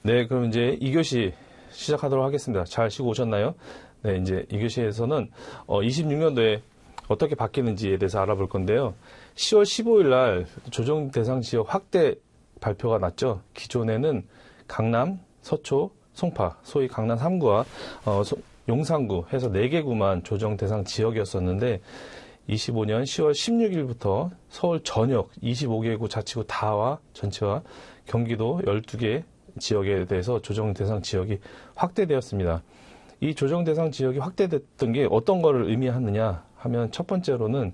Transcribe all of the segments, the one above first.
네, 그럼 이제 2교시 시작하도록 하겠습니다. 잘 쉬고 오셨나요? 네, 이제 2교시에서는 26년도에 어떻게 바뀌는지에 대해서 알아볼 건데요. 10월 15일 날 조정 대상 지역 확대 발표가 났죠. 기존에는 강남, 서초, 송파, 소위 강남 3구와 용산구 해서 4개 구만 조정 대상 지역이었었는데 25년 10월 16일부터 서울 전역 25개 구 자치구 다와 전체와 경기도 12개 지역에 대해서 조정 대상 지역이 확대되었습니다. 이 조정 대상 지역이 확대됐던 게 어떤 거를 의미하느냐 하면 첫 번째로는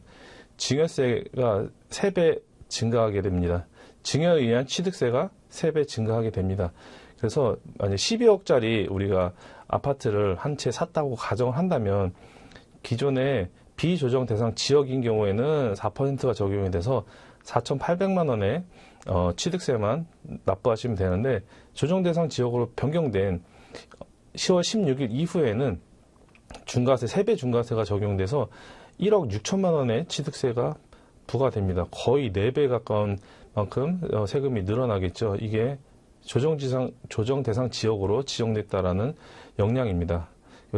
증여세가 3배 증가하게 됩니다. 증여에 의한 취득세가 3배 증가하게 됩니다. 그래서 만약 12억짜리 우리가 아파트를 한 채 샀다고 가정을 한다면 기존에 비조정 대상 지역인 경우에는 4%가 적용이 돼서 4,800만 원의 취득세만 납부하시면 되는데 조정 대상 지역으로 변경된 10월 16일 이후에는 중과세, 3배 중과세가 적용돼서 1억 6천만 원의 취득세가 부과됩니다. 거의 4배 가까운 만큼 세금이 늘어나겠죠. 이게 조정 대상 지역으로 지정됐다라는 역량입니다.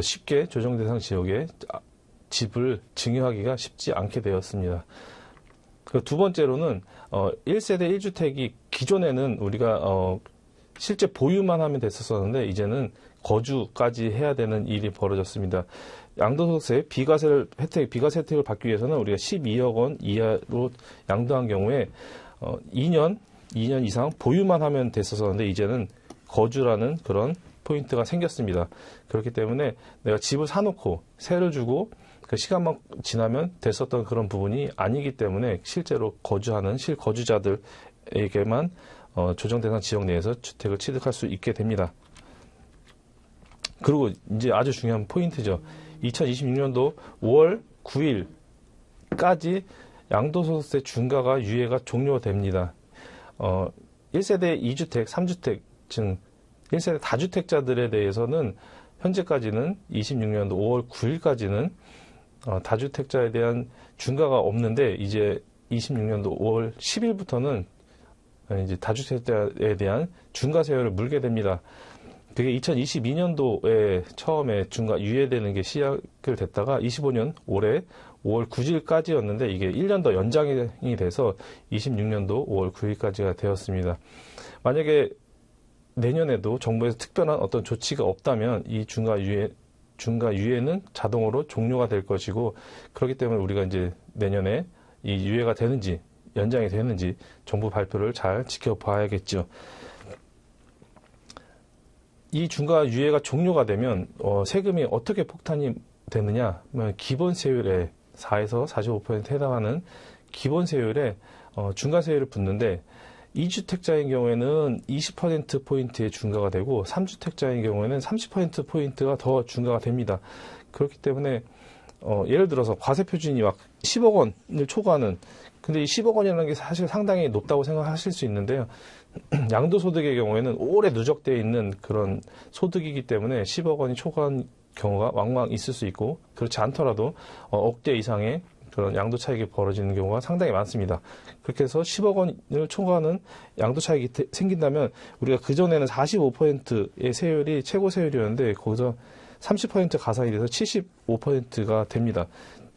쉽게 조정 대상 지역에 집을 증여하기가 쉽지 않게 되었습니다. 두 번째로는 1세대 1주택이 기존에는 우리가 실제 보유만 하면 됐었는데 이제는 거주까지 해야 되는 일이 벌어졌습니다. 양도소득세 비과세 혜택을 받기 위해서는 우리가 12억 원 이하로 양도한 경우에 2년 이상 보유만 하면 됐었는데 이제는 거주라는 그런 포인트가 생겼습니다. 그렇기 때문에 내가 집을 사놓고 세를 주고 그 시간만 지나면 됐었던 그런 부분이 아니기 때문에 실제로 거주하는 실거주자들에게만 조정 대상 지역 내에서 주택을 취득할 수 있게 됩니다. 그리고 이제 아주 중요한 포인트죠. 2026년도 5월 9일까지 양도소득세 중과가 유예가 종료됩니다. 1세대 2주택, 3주택 등 1세대 다주택자들에 대해서는 현재까지는 26년도 5월 9일까지는 다주택자에 대한 중과가 없는데 이제 26년도 5월 10일부터는 이제 다주택자에 대한 중과세율을 물게 됩니다. 그게 2022년도에 처음에 중과 유예되는 게 시작을 됐다가 25년 올해 5월 9일까지였는데 이게 1년 더 연장이 돼서 26년도 5월 9일까지가 되었습니다. 만약에 내년에도 정부에서 특별한 어떤 조치가 없다면 이 중과 유예는 자동으로 종료가 될 것이고 그렇기 때문에 우리가 이제 내년에 이 유예가 되는지 연장이 되는지 정부 발표를 잘 지켜봐야겠죠. 이 중과 유예가 종료가 되면 세금이 어떻게 폭탄이 되느냐? 기본세율에 4에서 45%에 해당하는 기본세율에 중과세율을 붓는데 2주택자인 경우에는 20%포인트의 중과가 되고 3주택자인 경우에는 30%포인트가 더 중과가 됩니다. 그렇기 때문에 예를 들어서 과세표준이 막 10억 원을 초과하는 근데 이 10억 원이라는 게 사실 상당히 높다고 생각하실 수 있는데요. 양도소득의 경우에는 오래 누적되어 있는 그런 소득이기 때문에 10억 원이 초과한 경우가 왕왕 있을 수 있고 그렇지 않더라도 억대 이상의 그런 양도 차익이 벌어지는 경우가 상당히 많습니다. 그렇게 해서 10억 원을 초과하는 양도 차익이 생긴다면 우리가 그전에는 45%의 세율이 최고 세율이었는데 거기서 30% 가산이 돼서 75%가 됩니다.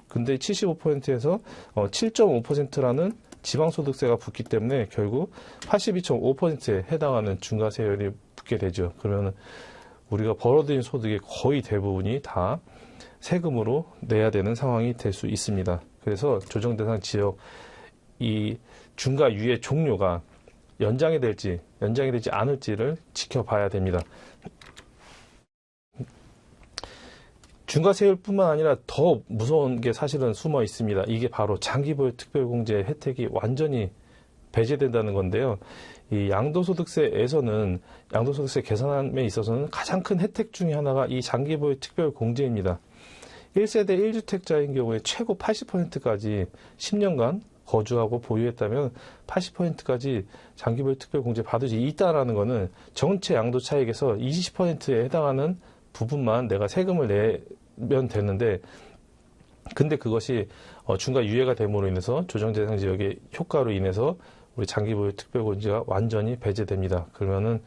근데 75%에서 7.5%라는 지방소득세가 붙기 때문에 결국 82.5%에 해당하는 중과세율이 붙게 되죠. 그러면 우리가 벌어들인 소득의 거의 대부분이 다 세금으로 내야 되는 상황이 될 수 있습니다. 그래서 조정 대상 지역 이 중과 유예 종료가 연장이 될지 않을지를 지켜봐야 됩니다. 중과세율뿐만 아니라 더 무서운 게 사실은 숨어 있습니다. 이게 바로 장기보유 특별공제 혜택이 완전히 배제된다는 건데요. 이 양도소득세 계산함에 있어서는 가장 큰 혜택 중에 하나가 이 장기보유 특별공제입니다. 1세대 1주택자인 경우에 최고 80%까지 10년간 거주하고 보유했다면 80%까지 장기보유 특별공제 받을 수 있다는 것은 전체 양도 차익에서 20%에 해당하는 부분만 내가 세금을 내면 되는데 근데 그것이 중과 유예가 됨으로 인해서 조정 대상 지역의 효과로 인해서 우리 장기보유 특별공제가 완전히 배제됩니다. 그러면은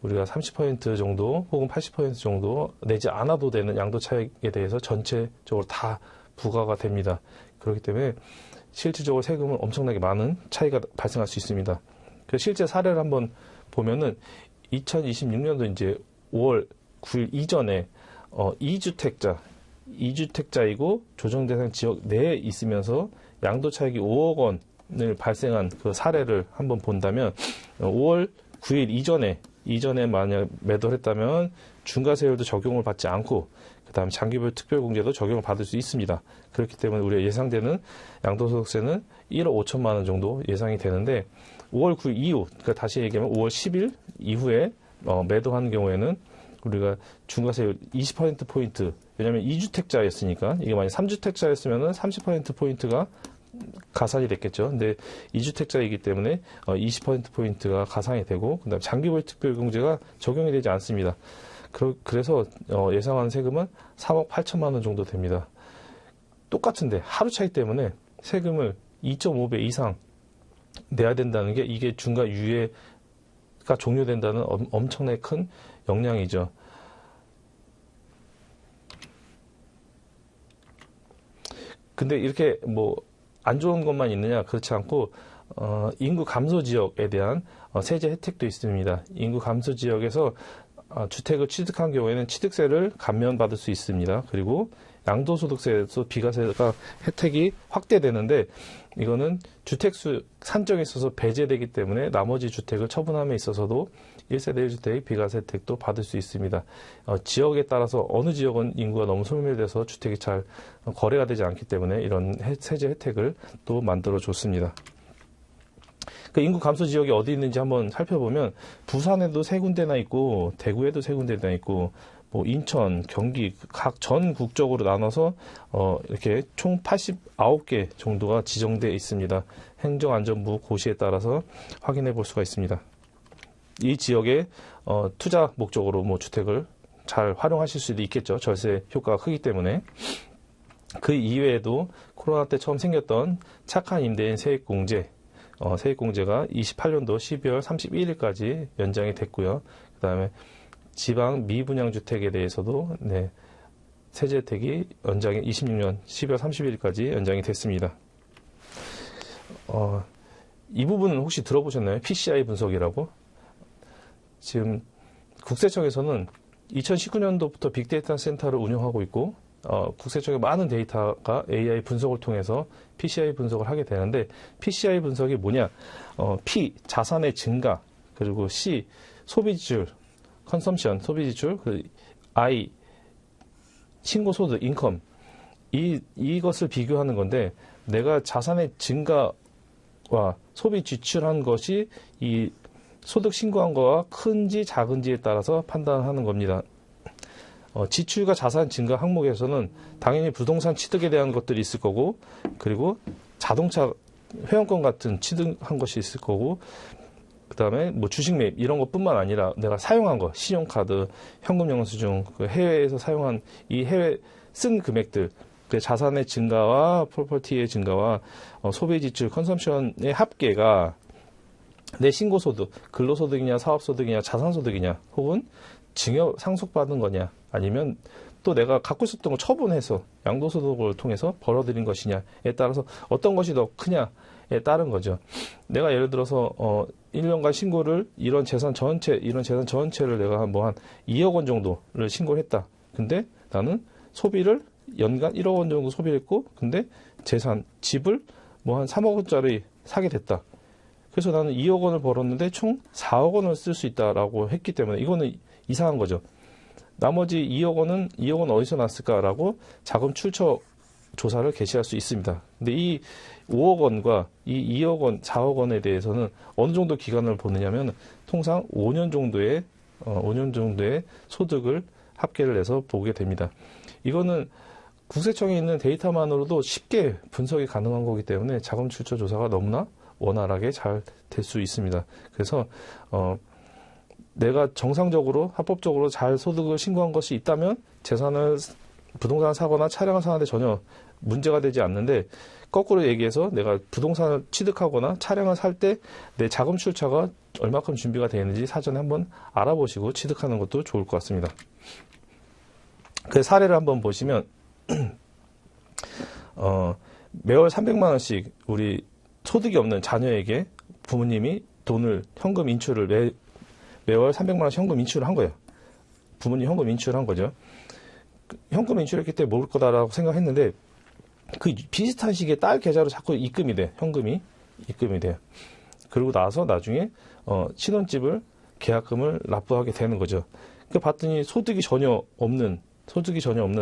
우리가 30% 정도 혹은 80% 정도 내지 않아도 되는 양도 차익에 대해서 전체적으로 다 부과가 됩니다. 그렇기 때문에 실질적으로 세금은 엄청나게 많은 차이가 발생할 수 있습니다. 그 실제 사례를 한번 보면은 2026년도 이제 5월 9일 이전에 2주택자이고 조정대상 지역 내에 있으면서 양도 차익이 5억 원을 발생한 그 사례를 한번 본다면 5월 9일 이전에 만약 매도를 했다면 중과세율도 적용을 받지 않고 그다음 장기별 특별공제도 적용을 받을 수 있습니다. 그렇기 때문에 우리가 예상되는 양도소득세는 1억 5천만 원 정도 예상이 되는데 5월 9일 이후, 그러니까 다시 얘기하면 5월 10일 이후에 매도하는 경우에는 우리가 중과세율 20%포인트, 왜냐하면 2주택자였으니까 이게 만약 3주택자였으면 30%포인트가 가산이 됐겠죠. 근데 2주택자이기 때문에 20%포인트가 가산이 되고 그다음 장기별 특별공제가 적용이 되지 않습니다. 그래서 예상하는 세금은 3억 8천만 원 정도 됩니다. 똑같은데 하루 차이 때문에 세금을 2.5배 이상 내야 된다는 게 이게 중과 유예가 종료된다는 엄청나게 큰 영향이죠. 근데 이렇게 뭐 안 좋은 것만 있느냐? 그렇지 않고 인구 감소 지역에 대한 세제 혜택도 있습니다. 인구 감소 지역에서 주택을 취득한 경우에는 취득세를 감면받을 수 있습니다. 그리고 양도소득세에서 비과세가 혜택이 확대되는데 이거는 주택수 산정에 있어서 배제되기 때문에 나머지 주택을 처분함에 있어서도 1세대 1주택 비과세 혜택도 받을 수 있습니다. 지역에 따라서 어느 지역은 인구가 너무 소멸돼서 주택이 잘 거래가 되지 않기 때문에 이런 세제 혜택을 또 만들어줬습니다. 그 인구 감소 지역이 어디 있는지 한번 살펴보면 부산에도 세 군데나 있고 대구에도 세 군데나 있고 뭐 인천, 경기 각 전국적으로 나눠서 이렇게 총 89개 정도가 지정되어 있습니다. 행정안전부 고시에 따라서 확인해 볼 수가 있습니다. 이 지역에 투자 목적으로 뭐 주택을 잘 활용하실 수도 있겠죠. 절세 효과가 크기 때문에. 그 이외에도 코로나 때 처음 생겼던 착한 임대인 세액공제 세액공제가 28년도 12월 31일까지 연장이 됐고요. 그 다음에 지방 미분양주택에 대해서도 세제 혜택이 연장이 26년 12월 31일까지 연장이 됐습니다. 이 부분은 혹시 들어보셨나요? PCI 분석이라고? 지금 국세청에서는 2019년도부터 빅데이터 센터를 운영하고 있고 국세청의 많은 데이터가 AI 분석을 통해서 PCI 분석을 하게 되는데 PCI 분석이 뭐냐? P, 자산의 증가, 그리고 C, 소비지출, 컨섬션, 소비지출, I, 신고소득, 인컴 이것을 비교하는 건데 내가 자산의 증가와 소비 지출한 것이 이 소득 신고한 거와 큰지 작은지에 따라서 판단하는 겁니다. 지출과 자산 증가 항목에서는 당연히 부동산 취득에 대한 것들이 있을 거고 그리고 자동차 회원권 같은 취득한 것이 있을 거고 그 다음에 뭐 주식 매입 이런 것뿐만 아니라 내가 사용한 거 신용카드, 현금 영수증, 그 해외에서 사용한 이 해외 쓴 금액들 그 자산의 증가와 프로퍼티의 증가와 소비 지출 컨섬션의 합계가 내 신고소득, 근로소득이냐 사업소득이냐 자산소득이냐 혹은 증여 상속받은 거냐 아니면 또 내가 갖고 있었던 걸 처분해서 양도소득을 통해서 벌어들인 것이냐에 따라서 어떤 것이 더 크냐에 따른 거죠. 내가 예를 들어서 1년간 신고를 이런 재산 전체를 내가 한 2억 원 정도를 신고를 했다. 근데 나는 소비를 연간 1억 원 정도 소비를 했고 근데 집을 한 3억 원짜리 사게 됐다. 그래서 나는 2억 원을 벌었는데 총 4억 원을 쓸 수 있다라고 했기 때문에 이거는 이상한 거죠. 나머지 2억 원 어디서 났을까라고 자금 출처 조사를 개시할 수 있습니다. 근데 이 5억 원과 이 2억 원, 4억 원에 대해서는 어느 정도 기간을 보느냐면 통상 5년 정도의 소득을 합계를 해서 보게 됩니다. 이거는 국세청에 있는 데이터만으로도 쉽게 분석이 가능한 거기 때문에 자금 출처 조사가 너무나 원활하게 잘 될 수 있습니다. 그래서 내가 정상적으로 합법적으로 잘 소득을 신고한 것이 있다면 재산을 부동산을 사거나 차량을 사는데 전혀 문제가 되지 않는데 거꾸로 얘기해서 내가 부동산을 취득하거나 차량을 살 때 내 자금 출처가 얼마큼 준비가 되어 있는지 사전에 한번 알아보시고 취득하는 것도 좋을 것 같습니다. 그 사례를 한번 보시면 매월 300만 원씩 우리 소득이 없는 자녀에게 부모님이 돈을 현금 인출을 매월 300만 원씩 현금 인출을 한 거예요. 부모님 현금 인출을 한 거죠. 현금 인출했기 때문에 모를 거다라고 생각했는데 그 비슷한 시기에 딸 계좌로 자꾸 입금이 돼. 현금이 입금이 돼요. 그러고 나서 나중에 신혼집을 계약금을 납부하게 되는 거죠. 그 봤더니 소득이 전혀 없는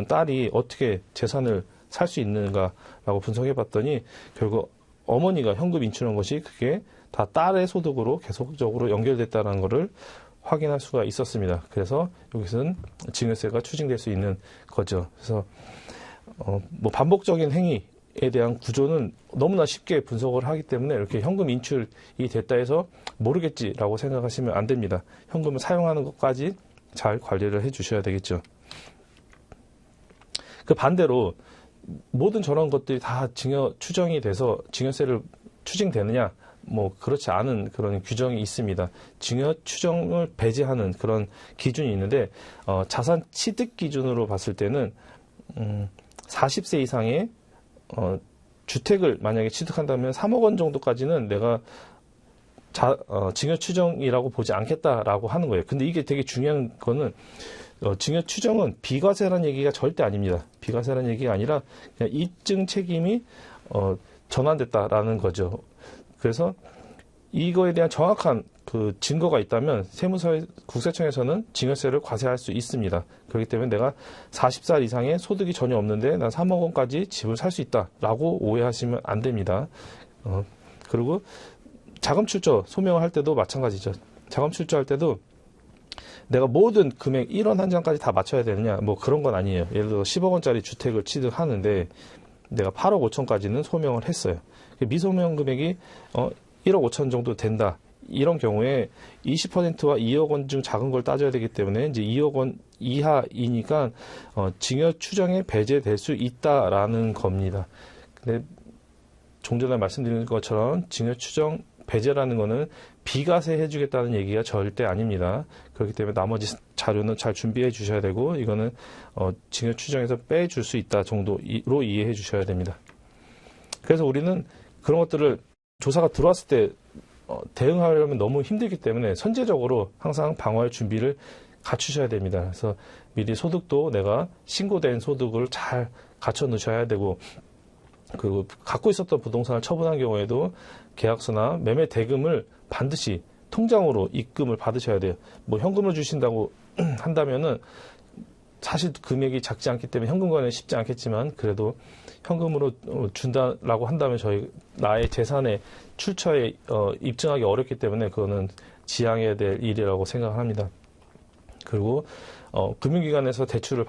딸이 어떻게 재산을 살 수 있는가라고 분석해 봤더니 결국 어머니가 현금 인출한 것이 그게 다 딸의 소득으로 계속적으로 연결됐다는 것을 확인할 수가 있었습니다. 그래서 여기서는 증여세가 추징될 수 있는 거죠. 그래서 뭐 반복적인 행위에 대한 구조는 너무나 쉽게 분석을 하기 때문에 이렇게 현금 인출이 됐다 해서 모르겠지라고 생각하시면 안 됩니다. 현금을 사용하는 것까지 잘 관리를 해 주셔야 되겠죠. 그 반대로 모든 저런 것들이 다 증여 추정이 돼서 증여세를 추징되느냐? 뭐 그렇지 않은 그런 규정이 있습니다. 증여 추정을 배제하는 그런 기준이 있는데 자산 취득 기준으로 봤을 때는 40세 이상의 주택을 만약에 취득한다면 3억 원 정도까지는 내가 증여 추정이라고 보지 않겠다라고 하는 거예요. 근데 이게 되게 중요한 거는 증여 추정은 비과세라는 얘기가 절대 아닙니다. 비과세라는 얘기가 아니라 그냥 입증 책임이 전환됐다라는 거죠. 그래서 이거에 대한 정확한 그 증거가 있다면 국세청에서는 증여세를 과세할 수 있습니다. 그렇기 때문에 내가 40살 이상의 소득이 전혀 없는데 난 3억 원까지 집을 살 수 있다라고 오해하시면 안 됩니다. 그리고 자금 출처 소명을 할 때도 마찬가지죠. 자금 출처할 때도 내가 모든 금액 1원 한 장까지 다 맞춰야 되느냐 뭐 그런 건 아니에요. 예를 들어 10억 원짜리 주택을 취득하는데 내가 8억 5천까지는 소명을 했어요. 미소명 금액이 1억 5천 정도 된다. 이런 경우에 20%와 2억 원 중 작은 걸 따져야 되기 때문에 이제 2억 원 이하이니까 증여 추정에 배제될 수 있다라는 겁니다. 근데 좀 전에 말씀드린 것처럼 증여 추정 배제라는 거는 비과세 해주겠다는 얘기가 절대 아닙니다. 그렇기 때문에 나머지 자료는 잘 준비해 주셔야 되고 이거는 증여 추정에서 빼줄 수 있다 정도로 이해해 주셔야 됩니다. 그래서 우리는 그런 것들을 조사가 들어왔을 때 대응하려면 너무 힘들기 때문에 선제적으로 항상 방어할 준비를 갖추셔야 됩니다. 그래서 미리 소득도 내가 신고된 소득을 잘 갖춰 놓으셔야 되고 그리고 갖고 있었던 부동산을 처분한 경우에도 계약서나 매매 대금을 반드시 통장으로 입금을 받으셔야 돼요. 뭐 현금을 주신다고 한다면은 사실 금액이 작지 않기 때문에 현금 관리는 쉽지 않겠지만 그래도 현금으로 준다라고 한다면 나의 재산의 출처에 입증하기 어렵기 때문에 그거는 지양해야 될 일이라고 생각합니다. 그리고 금융기관에서 대출을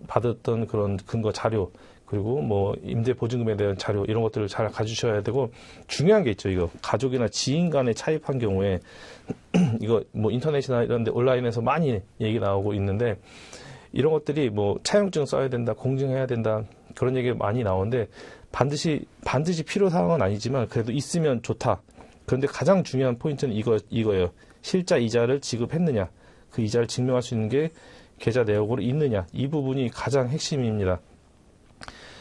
받았던 그런 근거 자료 그리고 뭐 임대 보증금에 대한 자료 이런 것들을 잘 가주셔야 되고 중요한 게 있죠. 이거 가족이나 지인 간에 차입한 경우에 이거 뭐 인터넷이나 이런 데 온라인에서 많이 얘기 나오고 있는데 이런 것들이 뭐 차용증 써야 된다, 공증해야 된다 그런 얘기가 많이 나오는데 반드시 필요 사항은 아니지만 그래도 있으면 좋다. 그런데 가장 중요한 포인트는 이거예요. 실자 이자를 지급했느냐, 그 이자를 증명할 수 있는 게 계좌 내역으로 있느냐, 이 부분이 가장 핵심입니다.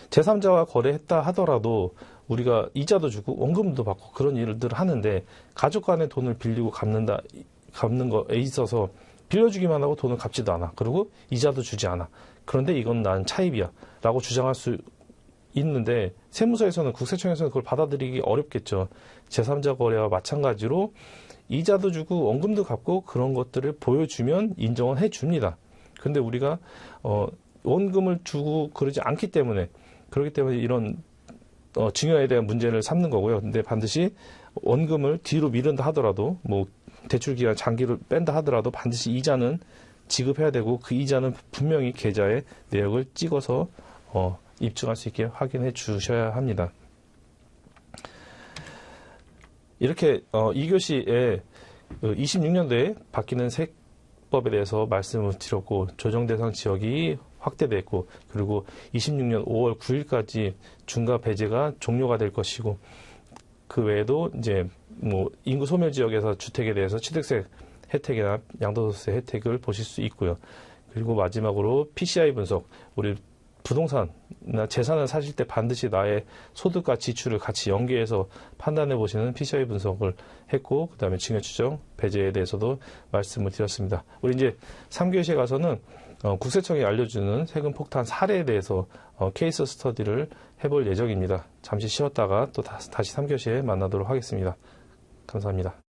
제3자와 거래했다 하더라도 우리가 이자도 주고 원금도 받고 그런 일들을 하는데 가족 간에 돈을 빌리고 갚는 거에 있어서 빌려주기만 하고 돈을 갚지도 않아. 그리고 이자도 주지 않아. 그런데 이건 난 차입이야 라고 주장할 수 있는데 세무서에서는 국세청에서는 그걸 받아들이기 어렵겠죠. 제3자 거래와 마찬가지로 이자도 주고 원금도 갚고 그런 것들을 보여주면 인정은 해줍니다. 근데 우리가 원금을 주고 그러지 않기 때문에 그렇기 때문에 이런 증여에 대한 문제를 삼는 거고요. 근데 반드시 원금을 뒤로 미룬다 하더라도 뭐 대출 기간 장기를 뺀다 하더라도 반드시 이자는 지급해야 되고 그 이자는 분명히 계좌에 내역을 찍어서 입증할 수 있게 확인해 주셔야 합니다. 이렇게 2교시에 26년도에 바뀌는 세법에 대해서 말씀을 드렸고 조정 대상 지역이 확대됐고, 그리고 26년 5월 9일까지 중과 배제가 종료가 될 것이고, 그 외에도 이제 뭐 인구 소멸 지역에서 주택에 대해서 취득세 혜택이나 양도소득세 혜택을 보실 수 있고요. 그리고 마지막으로 PCI 분석, 우리 부동산이나 재산을 사실 때 반드시 나의 소득과 지출을 같이 연계해서 판단해 보시는 PCI 분석을 했고, 그 다음에 증여 추정 배제에 대해서도 말씀을 드렸습니다. 우리 이제 3교시에 가서는 국세청이 알려주는 세금 폭탄 사례에 대해서 케이스 스터디를 해볼 예정입니다. 잠시 쉬었다가 또 다시 3교시에 만나도록 하겠습니다. 감사합니다.